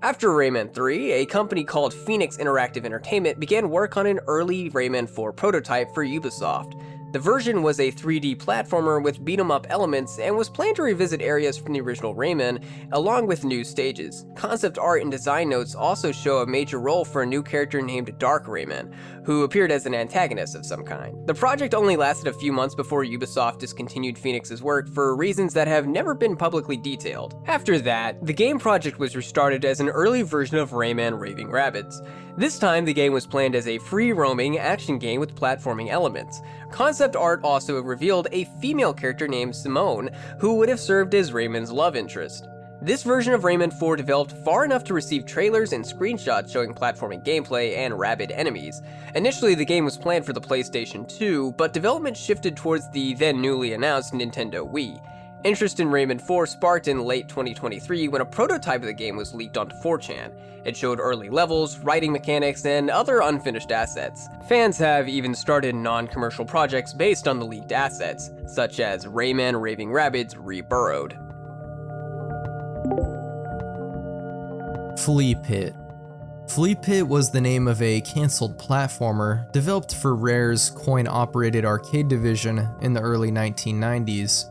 After Rayman 3, a company called Phoenix Interactive Entertainment began work on an early Rayman 4 prototype for Ubisoft. The version was a 3D platformer with beat-em-up elements and was planned to revisit areas from the original Rayman, along with new stages. Concept art and design notes also show a major role for a new character named Dark Rayman, who appeared as an antagonist of some kind. The project only lasted a few months before Ubisoft discontinued Phoenix's work for reasons that have never been publicly detailed. After that, the game project was restarted as an early version of Rayman Raving Rabbids. This time, the game was planned as a free-roaming action game with platforming elements. Concept concept art also revealed a female character named Simone, who would have served as Raymond's love interest. This version of Rayman 4 developed far enough to receive trailers and screenshots showing platforming gameplay and rabid enemies. Initially, the game was planned for the PlayStation 2, but development shifted towards the then newly announced Nintendo Wii. Interest in Rayman 4 sparked in late 2023 when a prototype of the game was leaked onto 4chan. It showed early levels, writing mechanics, and other unfinished assets. Fans have even started non-commercial projects based on the leaked assets, such as Rayman Raving Rabbids Reburrowed. Flea Pit. Flea Pit was the name of a cancelled platformer developed for Rare's coin-operated arcade division in the early 1990s.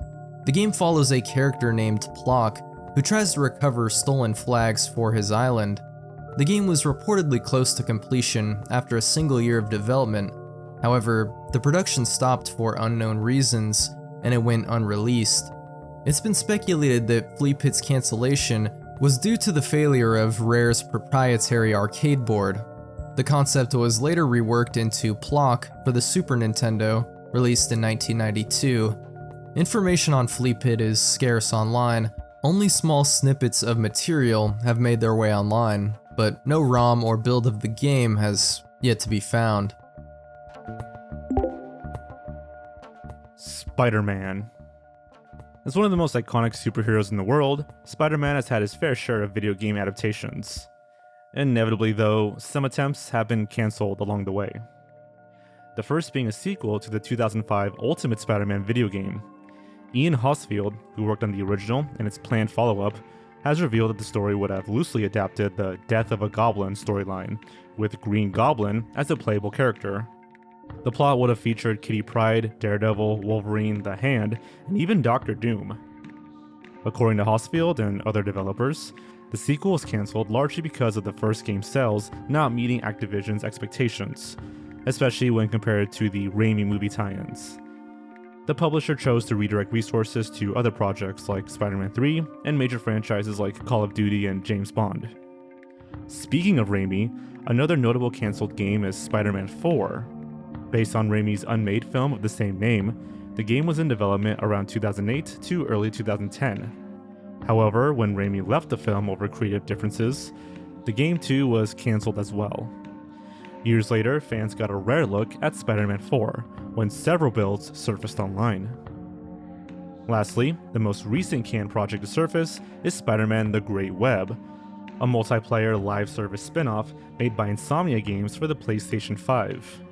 The game follows a character named Plock, who tries to recover stolen flags for his island. The game was reportedly close to completion after a single year of development. However, the production stopped for unknown reasons, and it went unreleased. It's been speculated that Flea Pit's cancellation was due to the failure of Rare's proprietary arcade board. The concept was later reworked into Plock for the Super Nintendo, released in 1992. Information on Flea Pit is scarce online. Only small snippets of material have made their way online, but no ROM or build of the game has yet to be found. Spider-Man. As one of the most iconic superheroes in the world, Spider-Man has had his fair share of video game adaptations. Inevitably though, some attempts have been cancelled along the way. The first being a sequel to the 2005 Ultimate Spider-Man video game. Ian Hosfield, who worked on the original and its planned follow-up, has revealed that the story would have loosely adapted the Death of a Goblin storyline, with Green Goblin as a playable character. The plot would have featured Kitty Pryde, Daredevil, Wolverine, the Hand, and even Doctor Doom. According to Hosfield and other developers, the sequel was cancelled largely because of the first game's sales not meeting Activision's expectations, especially when compared to the Raimi movie tie-ins. The publisher chose to redirect resources to other projects like Spider-Man 3 and major franchises like Call of Duty and James Bond. Speaking of Raimi, another notable cancelled game is Spider-Man 4. Based on Raimi's unmade film of the same name, the game was in development around 2008 to early 2010. However, when Raimi left the film over creative differences, the game too was cancelled as well. Years later, fans got a rare look at Spider-Man 4 when several builds surfaced online. Lastly, the most recent canned project to surface is Spider-Man The Great Web, a multiplayer live service spin-off made by Insomnia Games for the PlayStation 5.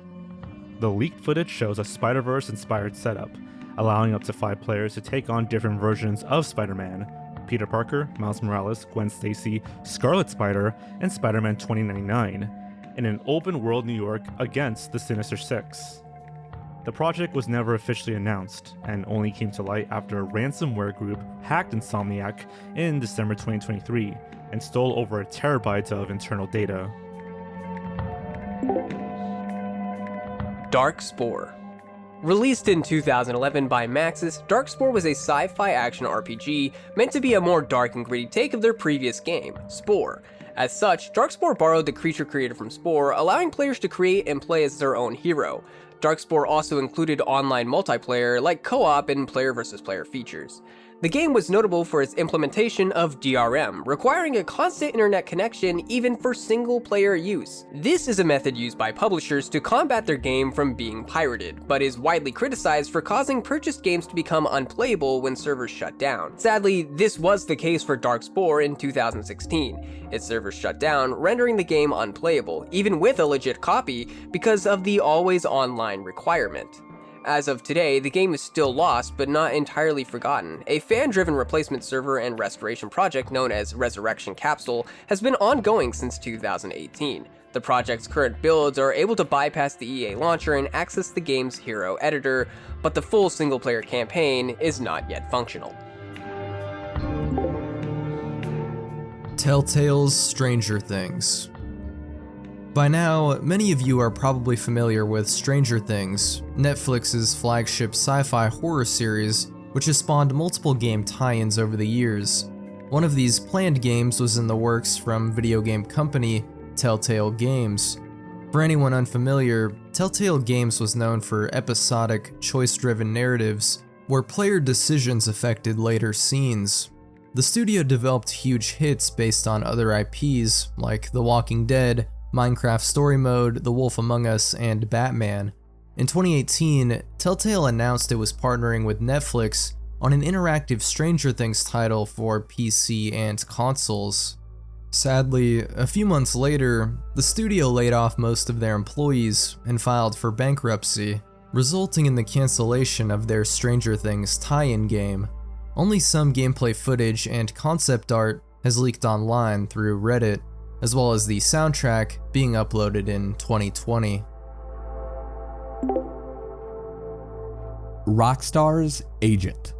The leaked footage shows a Spider-Verse-inspired setup, allowing up to 5 players to take on different versions of Spider-Man: Peter Parker, Miles Morales, Gwen Stacy, Scarlet Spider, and Spider-Man 2099, in an open-world New York against the Sinister Six. The project was never officially announced, and only came to light after a ransomware group hacked Insomniac in December 2023 and stole over a terabyte of internal data. Dark Spore. Released in 2011 by Maxis, Dark Spore was a sci-fi action RPG meant to be a more dark and gritty take of their previous game, Spore. As such, Dark Spore borrowed the creature created from Spore, allowing players to create and play as their own hero. Dark Spore also included online multiplayer like co-op and player versus player features. The game was notable for its implementation of DRM, requiring a constant internet connection even for single-player use. This is a method used by publishers to combat their game from being pirated, but is widely criticized for causing purchased games to become unplayable when servers shut down. Sadly, this was the case for Dark Spore in 2016. Its servers shut down, rendering the game unplayable, even with a legit copy, because of the always online requirement. As of today, the game is still lost, but not entirely forgotten. A fan-driven replacement server and restoration project known as Resurrection Capsule has been ongoing since 2018. The project's current builds are able to bypass the EA launcher and access the game's hero editor, but the full single-player campaign is not yet functional. Telltale's Stranger Things. By now, many of you are probably familiar with Stranger Things, Netflix's flagship sci-fi horror series, which has spawned multiple game tie-ins over the years. One of these planned games was in the works from video game company Telltale Games. For anyone unfamiliar, Telltale Games was known for episodic, choice-driven narratives where player decisions affected later scenes. The studio developed huge hits based on other IPs like The Walking Dead, Minecraft Story Mode, The Wolf Among Us, and Batman. In 2018, Telltale announced it was partnering with Netflix on an interactive Stranger Things title for PC and consoles. Sadly, a few months later, the studio laid off most of their employees and filed for bankruptcy, resulting in the cancellation of their Stranger Things tie-in game. Only some gameplay footage and concept art has leaked online through Reddit, as well as the soundtrack being uploaded in 2020. Rockstar's Agent.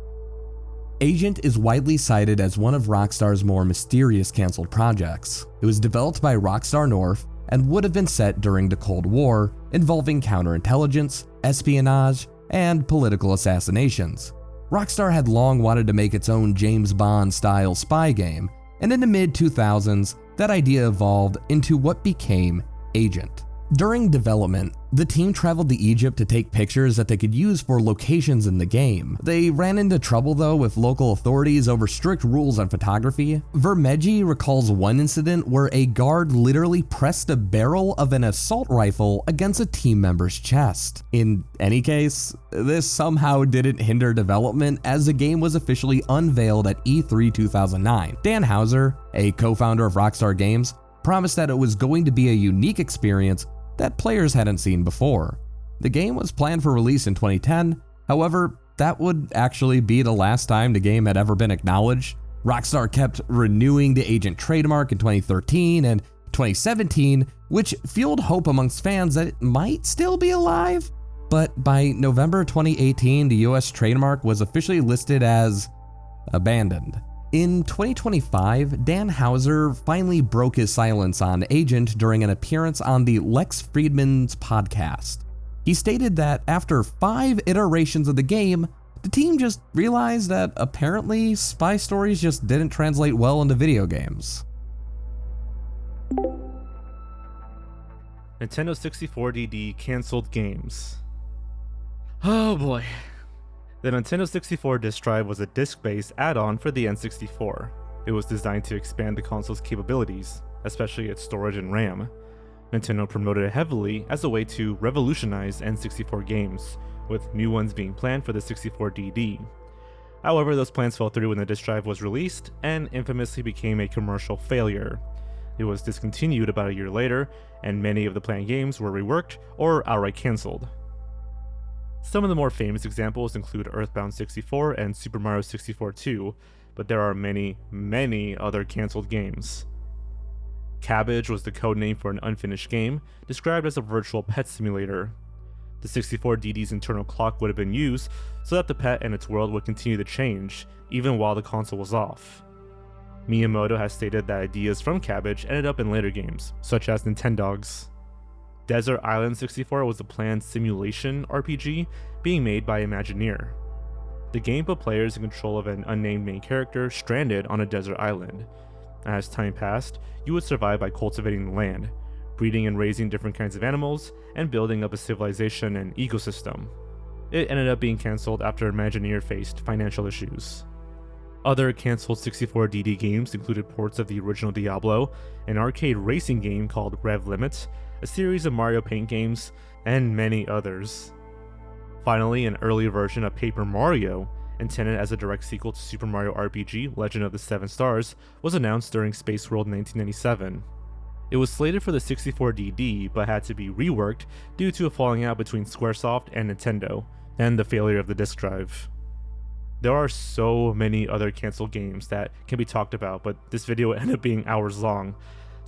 Agent is widely cited as one of Rockstar's more mysterious canceled projects. It was developed by Rockstar North and would have been set during the Cold War, involving counterintelligence, espionage, and political assassinations. Rockstar had long wanted to make its own James Bond-style spy game, and in the mid-2000s, that idea evolved into what became Agent. During development, the team traveled to Egypt to take pictures that they could use for locations in the game. They ran into trouble though with local authorities over strict rules on photography. Vermeji recalls one incident where a guard literally pressed the barrel of an assault rifle against a team member's chest. In any case, this somehow didn't hinder development as the game was officially unveiled at E3 2009. Dan Houser, a co-founder of Rockstar Games, promised that it was going to be a unique experience that players hadn't seen before. The game was planned for release in 2010, however, that would actually be the last time the game had ever been acknowledged. Rockstar kept renewing the Agent trademark in 2013 and 2017, which fueled hope amongst fans that it might still be alive. But by November 2018, the US trademark was officially listed as abandoned. In 2025, Dan Houser finally broke his silence on Agent during an appearance on the Lex Friedman's podcast. He stated that after 5 iterations of the game, the team just realized that apparently spy stories just didn't translate well into video games. Nintendo 64 DD canceled games. Oh boy. The Nintendo 64 disk drive was a disk-based add-on for the N64. It was designed to expand the console's capabilities, especially its storage and RAM. Nintendo promoted it heavily as a way to revolutionize N64 games, with new ones being planned for the 64 DD. However, those plans fell through when the disk drive was released and infamously became a commercial failure. It was discontinued about a year later, and many of the planned games were reworked or outright cancelled. Some of the more famous examples include Earthbound 64 and Super Mario 64 2, but there are many, many other cancelled games. Cabbage was the codename for an unfinished game, described as a virtual pet simulator. The 64 DD's internal clock would have been used so that the pet and its world would continue to change, even while the console was off. Miyamoto has stated that ideas from Cabbage ended up in later games, such as Nintendogs. Desert Island 64 was a planned simulation RPG being made by Imagineer. The game put players in control of an unnamed main character stranded on a desert island. As time passed, you would survive by cultivating the land, breeding and raising different kinds of animals, and building up a civilization and ecosystem. It ended up being cancelled after Imagineer faced financial issues. Other cancelled 64 DD games included ports of the original Diablo, an arcade racing game called Rev Limit, a series of Mario Paint games, and many others. Finally, an early version of Paper Mario, intended as a direct sequel to Super Mario RPG Legend of the Seven Stars, was announced during Space World 1997. It was slated for the 64 DD, but had to be reworked due to a falling out between Squaresoft and Nintendo, and the failure of the disk drive. There are so many other cancelled games that can be talked about, but this video ended up being hours long,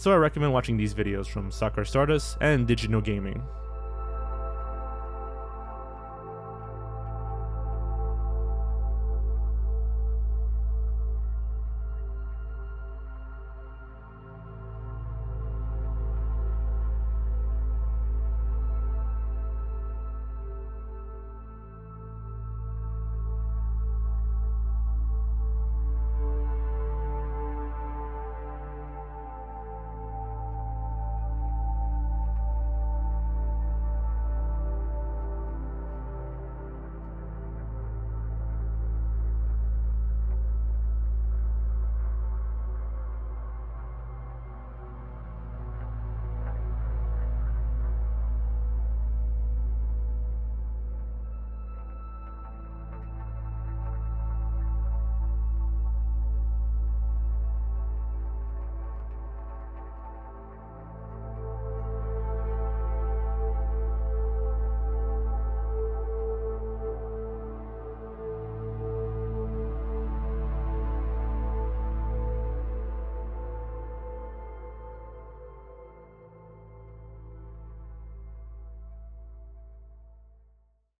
so I recommend watching these videos from Sakura Stardust and Digino Gaming.